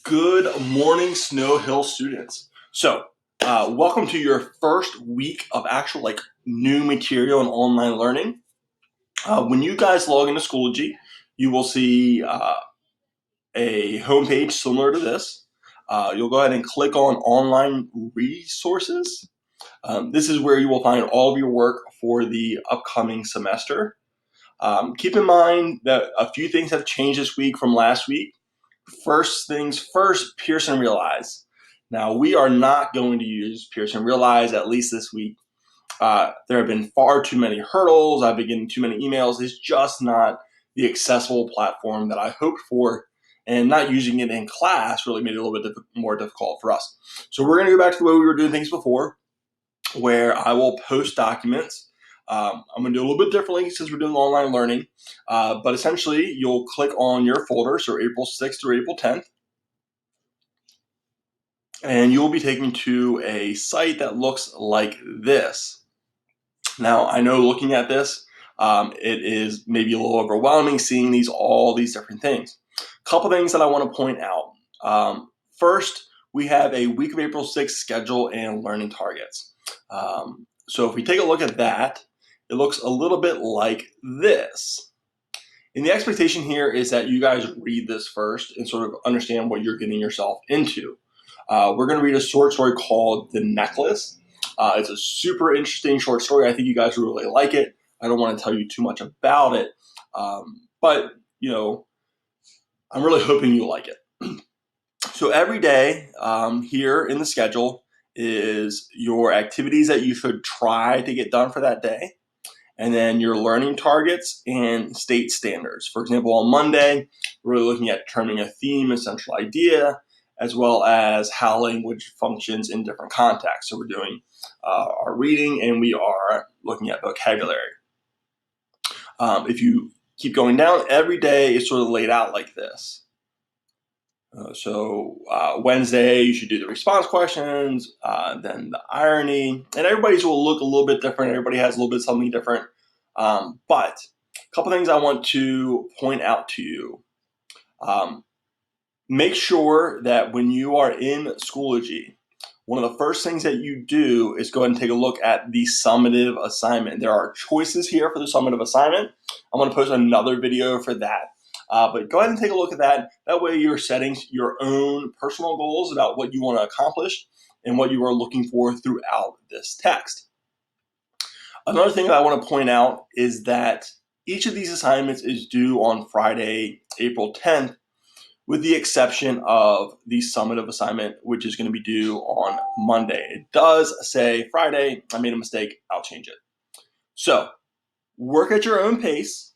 Good morning, Snow Hill students. Welcome to your first week of actual new material and online learning. When you guys log into Schoology, you will see a homepage similar to this. You'll go ahead and click on online resources. This is where you will find all of your work for the upcoming semester. Keep in mind that a few things have changed this week from last week. First things first, Pearson Realize. Now, we are not going to use Pearson Realize, at least this week. There have been far too many hurdles. I've been getting too many emails. It's just not the accessible platform that I hoped for, and not using it in class really made it a little bit more difficult for us. So we're going to go back to the way we were doing things before, where I will post documents. I'm going to do a little bit differently since we're doing online learning, but essentially you'll click on your folder, so April 6th through April 10th, and you'll be taken to a site that looks like this. Now, I know looking at this, it is maybe a little overwhelming seeing all these different things. A couple things that I want to point out. First, we have a week of April 6th schedule and learning targets. So if we take a look at that, it looks a little bit like this. And the expectation here is that you guys read this first and sort of understand what you're getting yourself into. We're going to read a short story called The Necklace. It's a super interesting short story. I think you guys will really like it. I don't want to tell you too much about it, but I'm really hoping you'll like it. So every day here in the schedule is your activities that you should try to get done for that day, and then your learning targets and state standards. For example, on Monday, we're really looking at determining a theme, a central idea, as well as how language functions in different contexts. So we're doing our reading, and we are looking at vocabulary. If you keep going down, every day is sort of laid out like this. Wednesday, you should do the response questions, then the irony, and everybody's will look a little bit different. Everybody has a little bit of something different. But a couple things I want to point out to you. Make sure that when you are in Schoology, one of the first things that you do is go ahead and take a look at the summative assignment. There are choices here for the summative assignment. I'm going to post another video for that. But go ahead and take a look at that. That way you're setting your own personal goals about what you want to accomplish and what you are looking for throughout this text. Another thing that I want to point out is that each of these assignments is due on Friday, April 10th, with the exception of the summative assignment, which is going to be due on Monday. It does say Friday. I made a mistake. I'll change it. So work at your own pace.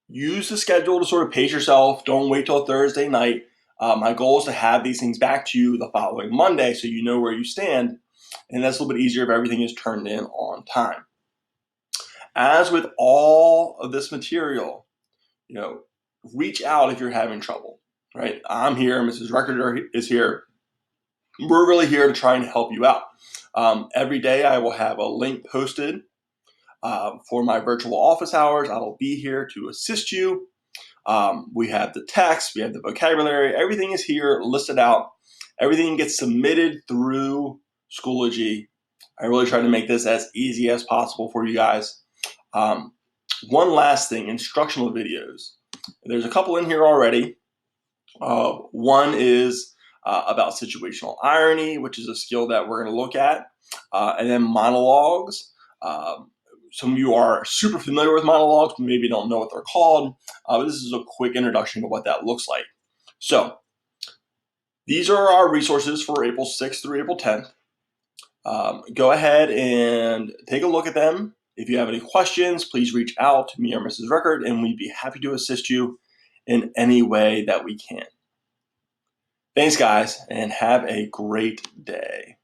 Use the schedule to sort of pace yourself. Don't wait till Thursday night. My goal is to have these things back to you the following Monday so you know where you stand. And that's a little bit easier if everything is turned in on time. As with all of this material, reach out if you're having trouble, right? I'm here. Mrs. Recorder is here. We're really here to try and help you out. Every day I will have a link posted for my virtual office hours. I will be here to assist you. We have the text, we have the vocabulary, everything is here listed out. Everything gets submitted through Schoology. I really try to make this as easy as possible for you guys. One last thing, instructional videos. There's a couple in here already. One is about situational irony, which is a skill that we're going to look at, and then monologues. Some of you are super familiar with monologues, but maybe don't know what they're called. But this is a quick introduction to what that looks like. So these are our resources for April 6th through April 10th. Go ahead and take a look at them. If you have any questions, please reach out to me or Mrs. Record, and we'd be happy to assist you in any way that we can. Thanks, guys, and have a great day.